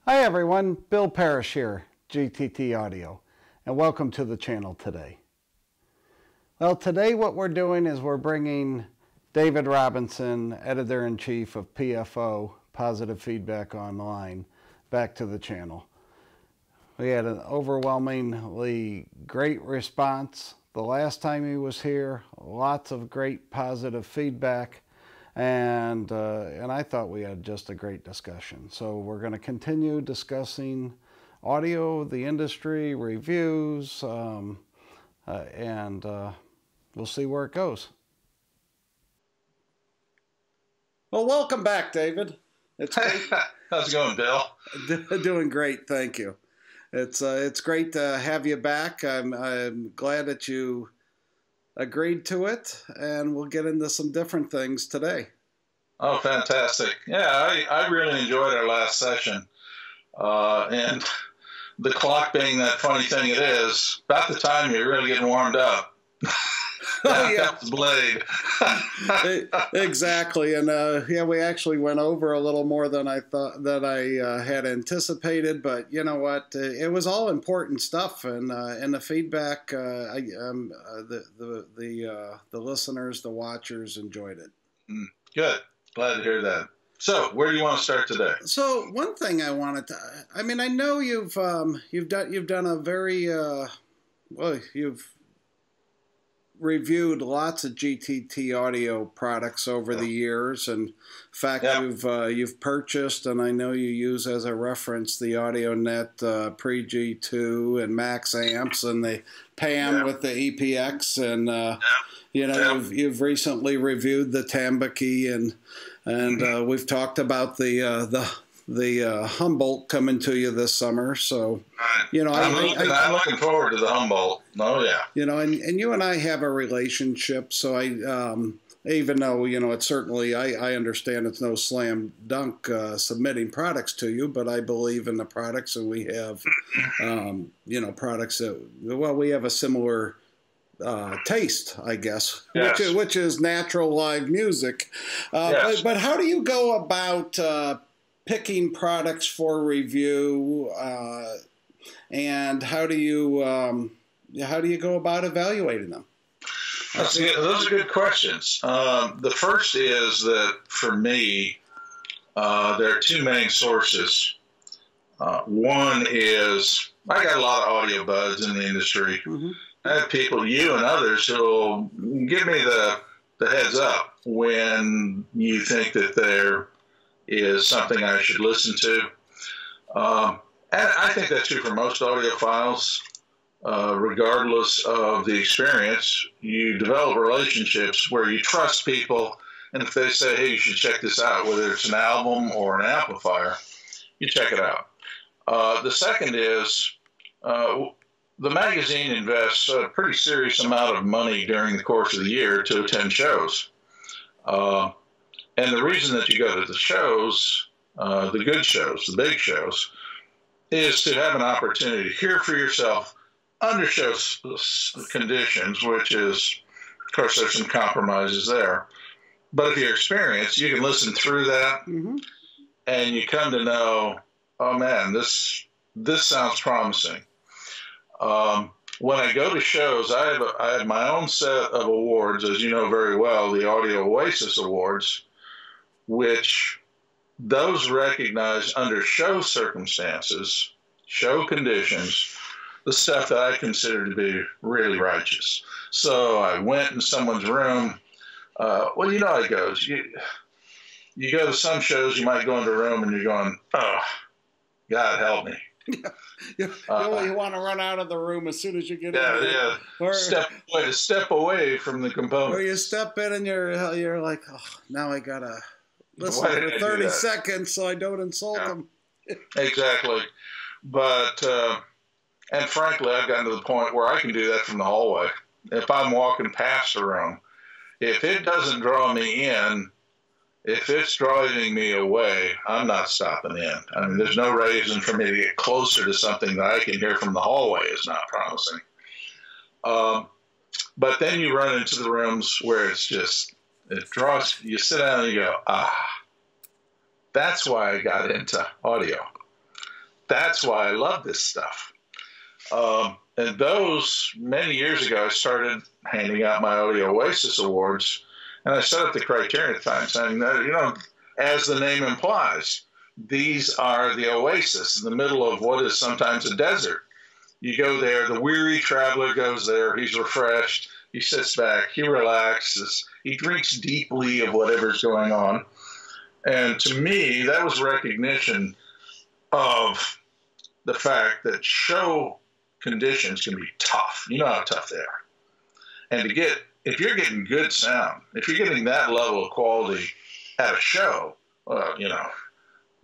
Hi everyone, Bill Parish here, GTT Audio, and welcome to the channel today. Well, today what we're doing is we're bringing David Robinson, Editor-in-Chief of PFO, Positive Feedback Online, back to the channel. We had an overwhelmingly great response the last time he was here, lots of great positive feedback. And I thought we had just a great discussion. So we're going to continue discussing audio, the industry, reviews, and we'll see where it goes. Well, welcome back, David. It's great. How's it going, Bill? Doing great, thank you. It's great to have you back. I'm glad that you agreed to it, and we'll get into some different things today. Oh, fantastic. Yeah, I really enjoyed our last session. And the clock being that funny thing it is, about the time you're really getting warmed up. Oh, yeah. The blade. Exactly. And yeah, we actually went over a little more than I thought that I had anticipated, but you know what? It was all important stuff, and the feedback, the listeners, the watchers enjoyed it. Good. Glad to hear that. So, where do you want to start today? So, one thing I wanted to, I mean, I know you've done a very, well, you've reviewed lots of GTT audio products over the years, and in fact, you've purchased, and I know you use as a reference the AudioNet Pre-G2 and Max amps and the PAM with the EPX, and you know, you've recently reviewed the Tambaki, and we've talked about the Humboldt coming to you this summer. So, you know, I'm looking forward to the Humboldt. Oh yeah. You know, and you and I have a relationship. So I, even though, you know, it's certainly, I understand it's no slam dunk submitting products to you, but I believe in the products, and we have, you know, products that, well, we have a similar taste, I guess, yes, which is natural live music. Yes. But how do you go about picking products for review, and how do you go about evaluating them? Those are good questions. The first is that for me, there are two main sources. One is I got a lot of audio buds in the industry. Mm-hmm. I have people, you and others, who will give me the heads up when you think that there is something I should listen to. And I think that's true for most audiophiles. Regardless of the experience, you develop relationships where you trust people, and if they say, hey, you should check this out, whether it's an album or an amplifier, you check it out. The second is the magazine invests a pretty serious amount of money during the course of the year to attend shows. And the reason that you go to the shows, the good shows, the big shows, is to have an opportunity to hear for yourself under show conditions, which is, of course, there's some compromises there. But if you're experienced, you can listen through that, mm-hmm, and you come to know, oh man, this sounds promising. When I go to shows, I have my own set of awards, as you know very well, the Audio Oasis Awards, which those recognize under show circumstances, show conditions, the stuff that I consider to be really righteous. So I went in someone's room. Well, you know how it goes. You go to some shows, you might go into a room and you're going, oh, God help me. You want to run out of the room as soon as you get in there. Yeah. Or step away from the components. Or you step in and you're like, oh, now I got to listen for 30 seconds so I don't insult them. Exactly. But, and frankly, I've gotten to the point where I can do that from the hallway. If I'm walking past a room, if it doesn't draw me in, if it's driving me away, I'm not stopping in. I mean, there's no reason for me to get closer to something that I can hear from the hallway is not promising. But then you run into the rooms where it's just, it draws, you sit down and you go, ah, that's why I got into audio. that's why I love this stuff. And those, many years ago, I started handing out my Audio Oasis Awards, and I set up the criteria at the time saying that, you know, as the name implies, these are the oasis in the middle of what is sometimes a desert. You go there, the weary traveler goes there, he's refreshed, he sits back, he relaxes, he drinks deeply of whatever's going on. And to me, that was recognition of the fact that show conditions can be tough. You know how tough they are. And to get, if you're getting good sound, if you're getting that level of quality at a show, you know,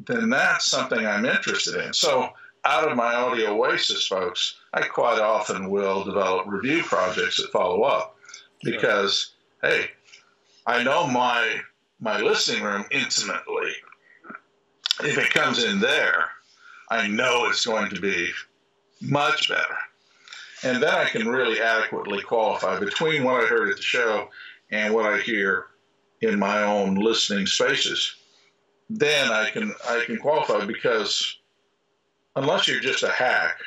then that's something I'm interested in. So out of my Audio Oasis folks, I quite often will develop review projects that follow up because, hey, I know my listening room intimately. If it comes in there, I know it's going to be much better. And then I can really adequately qualify between what I heard at the show and what I hear in my own listening spaces. Then I can qualify, because unless you're just a hack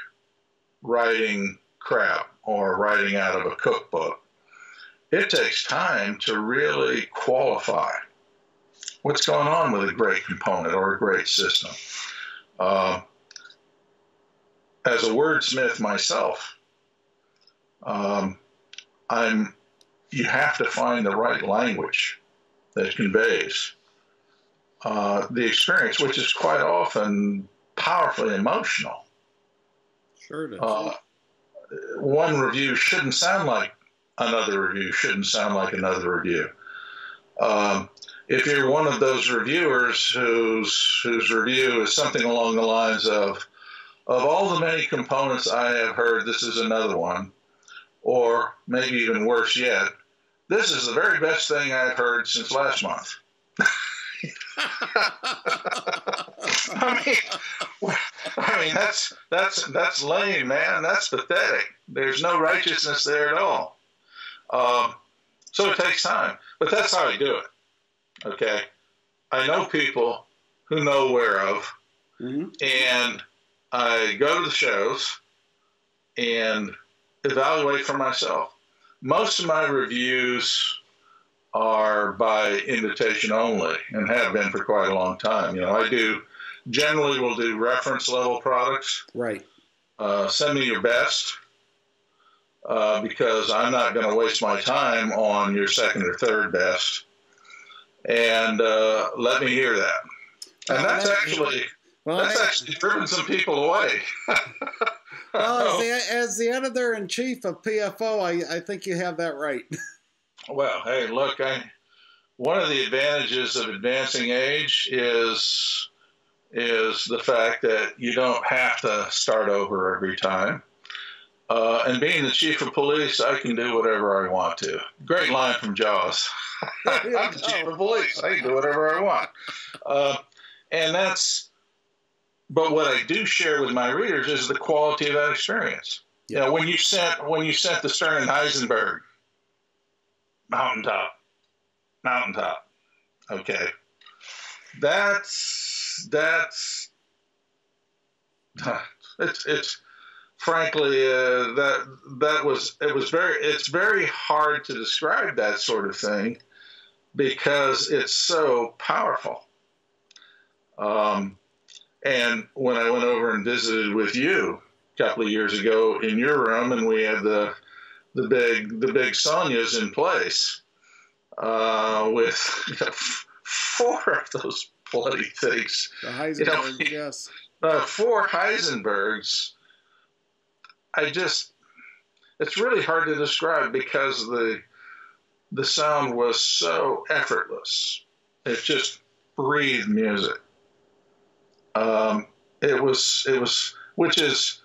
writing crap or writing out of a cookbook, it takes time to really qualify what's going on with a great component or a great system. As a wordsmith myself, you have to find the right language that conveys the experience, which is quite often powerfully emotional. Sure it is. One review shouldn't sound like another review, shouldn't sound like another review. If you're one of those reviewers whose review is something along the lines of all the many components I have heard, this is another one, or maybe even worse yet, this is the very best thing I've heard since last month. I mean, that's lame, man. That's pathetic. There's no righteousness there at all. So it takes time, but that's how I do it. Okay, I know people who know whereof, and I go to the shows and evaluate for myself. Most of my reviews are by invitation only and have been for quite a long time. You know, I generally will do reference level products. Right. Send me your best, because I'm not going to waste my time on your second or third best. And let me hear that. And that's actually driven some people away. Well, as the editor-in-chief of PFO, I think you have that right. Well, hey, look, one of the advantages of advancing age is the fact that you don't have to start over every time. And being the chief of police, I can do whatever I want to. Great line from Jaws. I'm the chief of police. I can do whatever I want. But what I do share with my readers is the quality of that experience. You know, when you sent the Stern and Heisenberg, mountaintop, okay, it's frankly it's very hard to describe that sort of thing because it's so powerful. And when I went over and visited with you a couple of years ago in your room, and we had the big Sonias in place, with 4 of those bloody things. The Heisenbergs, yes. 4 Heisenbergs. It's really hard to describe because the sound was so effortless. It just breathed music. It was, which is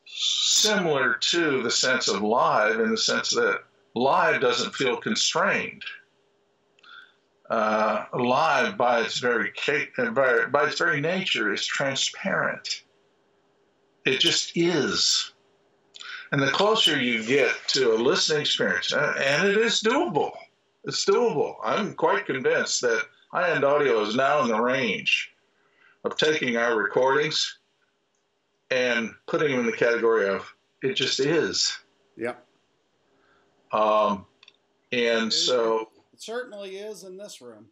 similar to the sense of live in the sense that live doesn't feel constrained. Live by its very nature is transparent. It just is. And the closer you get to a listening experience, and it is doable. It's doable. I'm quite convinced that high-end audio is now in the range of taking our recordings and putting them in the category of it just is. Yep. And so it certainly is in this room.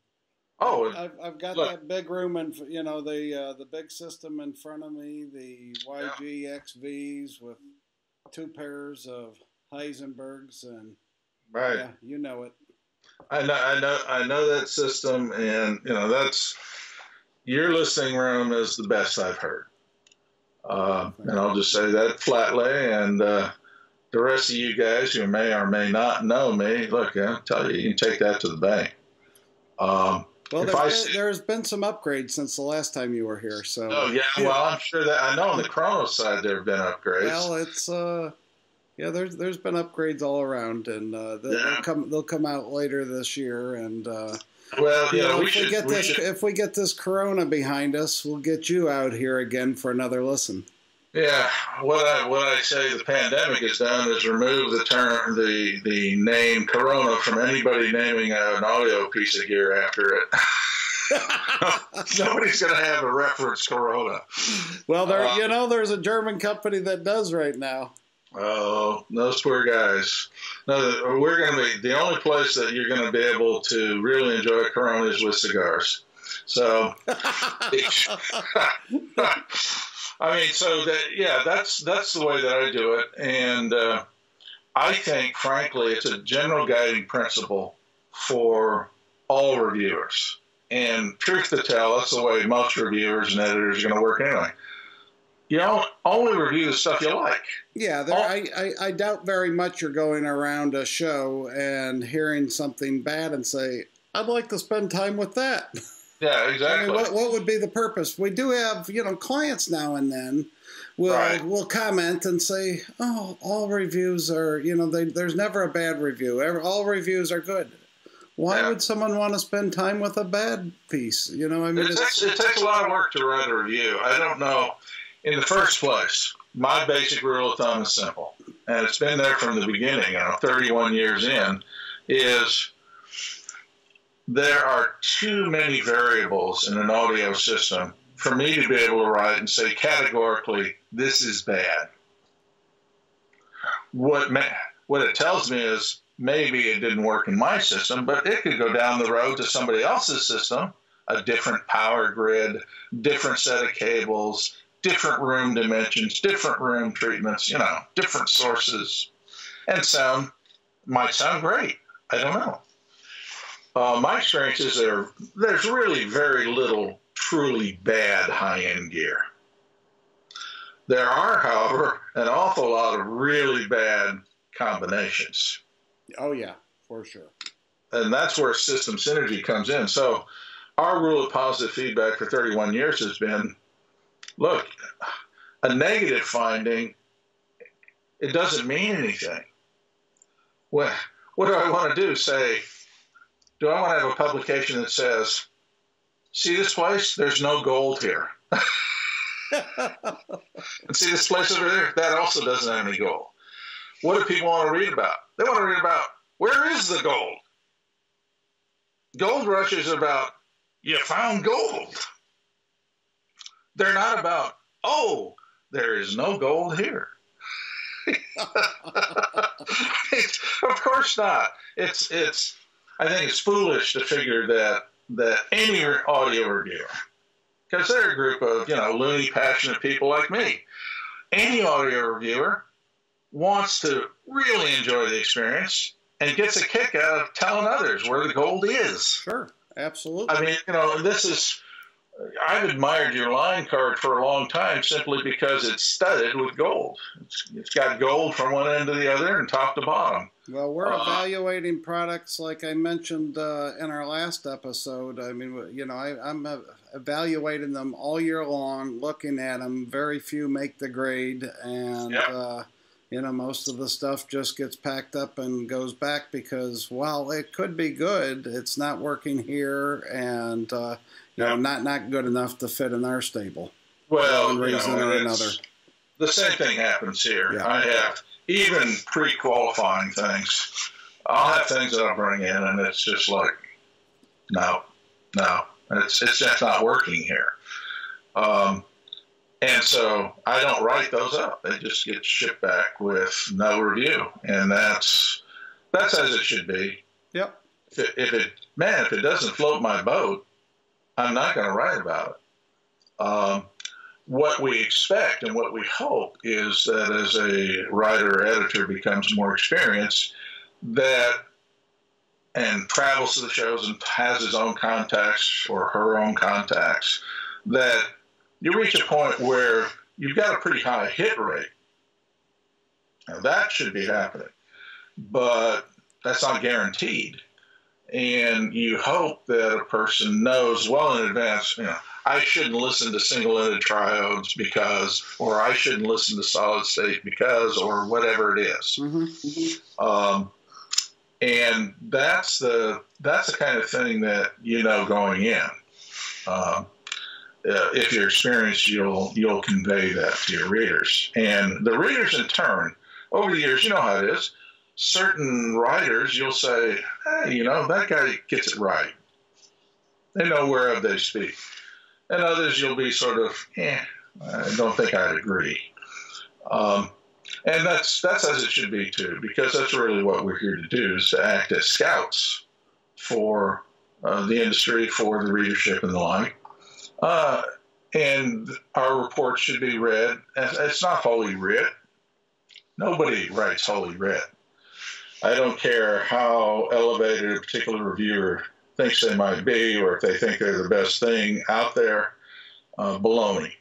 Oh, I've got that big room, and the big system in front of me, the YGXVs with 2 pairs of Heisenbergs, and right, yeah, you know it. I know that system, and that's your listening room is the best I've heard. And I'll just say that flatly, and the rest of you guys who may or may not know me, look, I'll tell you, you can take that to the bank. Well, there's been some upgrades since the last time you were here. So. Oh yeah, well I'm sure that I know on the Chronos side there have been upgrades. Well, it's there's been upgrades all around, and they'll come out later this year. And well, if we get this Corona behind us, we'll get you out here again for another listen. Yeah, what I say the pandemic has done is remove the name Corona from anybody naming an audio piece of gear after it. Nobody's going to have a reference Corona. Well, there's a German company that does right now. Oh, those poor guys. No, we're going to be the only place that you're going to be able to really enjoy Corona is with cigars. So. I mean, so that's the way that I do it, and I think, frankly, it's a general guiding principle for all reviewers. And truth to tell, that's the way most reviewers and editors are going to work anyway. You don't only review the stuff you like. Yeah, I doubt very much you're going around a show and hearing something bad and say, I'd like to spend time with that. Yeah, exactly. I mean, what would be the purpose? We do have, clients now and then will comment and say, oh, all reviews are, there's never a bad review. All reviews are good. Why would someone want to spend time with a bad piece? I mean, it takes a lot of work to write a review. I don't know. In the first place, my basic rule of thumb is simple, and it's been there from the beginning, 31 years in, is there are too many variables in an audio system for me to be able to write and say categorically, this is bad. What it tells me is maybe it didn't work in my system, but it could go down the road to somebody else's system, a different power grid, different set of cables, different room dimensions, different room treatments, different sources, and sound might sound great. I don't know. My experience is there's really very little truly bad high-end gear. There are, however, an awful lot of really bad combinations. Oh, yeah, for sure. And that's where system synergy comes in. So our rule of positive feedback for 31 years has been, look, a negative finding, it doesn't mean anything. What do I want to do? Say, do I want to have a publication that says, see this place? There's no gold here. And see this place over there? That also doesn't have any gold. What do people want to read about? They want to read about, where is the gold? Gold rushes are about, you found gold. They're not about, oh, there is no gold here. Of course not. I think it's foolish to figure that any audio reviewer, because they're a group of, loony, passionate people like me, any audio reviewer wants to really enjoy the experience and gets a kick out of telling others where the gold is. Sure, absolutely. I mean, I've admired your line card for a long time simply because it's studded with gold. It's got gold from one end to the other and top to bottom. Well, we're evaluating products like I mentioned in our last episode. I mean, I'm evaluating them all year long, looking at them. Very few make the grade, and most of the stuff just gets packed up and goes back because, while it could be good, it's not working here, and not good enough to fit in our stable. Well, one reason or another. The same thing happens here. Yeah. I have, even pre-qualifying things, I'll have things that I'll bring in, and it's just like, no, it's just not working here. And so I don't write those up. They just get shipped back with no review, and that's as it should be. Yep. If it doesn't float my boat, I'm not going to write about it. What we expect and what we hope is that as a writer or editor becomes more experienced, and travels to the shows and has his own contacts or her own contacts, that you reach a point where you've got a pretty high hit rate. Now that should be happening, but that's not guaranteed. And you hope that a person knows well in advance, I shouldn't listen to single-ended triodes because, or I shouldn't listen to solid state because, or whatever it is. Mm-hmm. And that's the kind of thing that going in. If you're experienced, you'll convey that to your readers, and the readers in turn, over the years, you know how it is. Certain writers, you'll say, hey, that guy gets it right. They know whereof they speak. And others, you'll be sort of, I don't think I'd agree. And that's as it should be too, because that's really what we're here to do, is to act as scouts for the industry, for the readership and the like. And our report should be read. It's not holy writ. Nobody writes holy writ. I don't care how elevated a particular reviewer thinks they might be, or if they think they're the best thing out there. Baloney.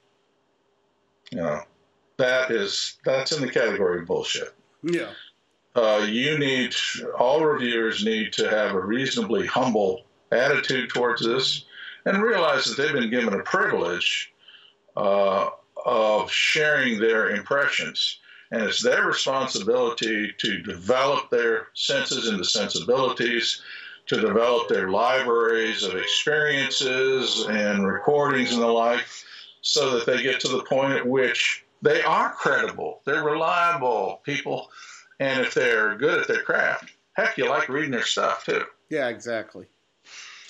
That's in the category of bullshit. Yeah. All reviewers need to have a reasonably humble attitude towards this and realize that they've been given a privilege of sharing their impressions. And it's their responsibility to develop their senses into sensibilities, to develop their libraries of experiences and recordings and the like, so that they get to the point at which they are credible, they're reliable people, and if they're good at their craft, heck, you like reading their stuff too. Yeah, exactly.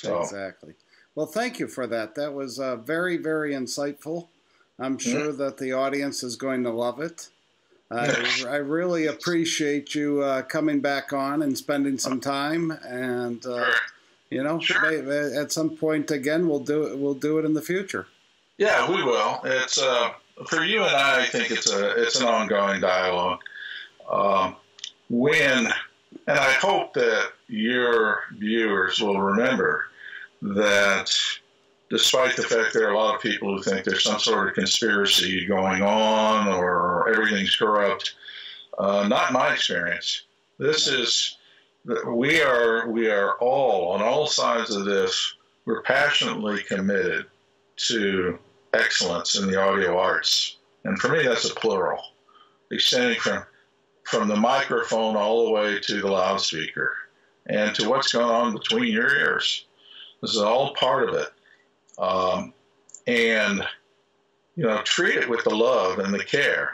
Exactly. Well, thank you for that. That was very, very insightful. I'm sure that the audience is going to love it. I really appreciate you coming back on and spending some time, and at some point again we'll do it in the future. Yeah, we will. It's for you and I think it's an ongoing dialogue. And I hope that your viewers will remember that despite the fact there are a lot of people who think there's some sort of conspiracy going on or everything's corrupt, not my experience. We are all, on all sides of this, we're passionately committed to excellence in the audio arts. And for me, that's a plural, extending from the microphone all the way to the loudspeaker and to what's going on between your ears. This is all part of it. And treat it with the love and the care.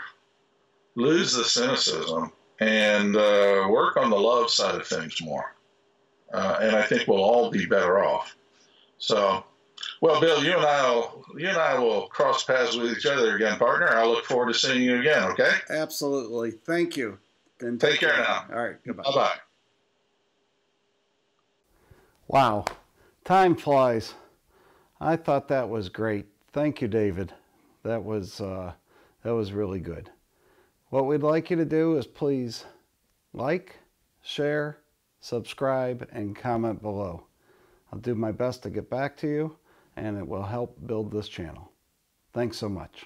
Lose the cynicism and work on the love side of things more. And I think we'll all be better off. So, well, Bill, you and I will cross paths with each other again, partner. I look forward to seeing you again. Okay? Absolutely. Thank you. Then take care now. All right. Goodbye. Bye-bye. Wow. Time flies. I thought that was great. Thank you, David. That was really good. What we'd like you to do is please like, share, subscribe, and comment below. I'll do my best to get back to you, and it will help build this channel. Thanks so much.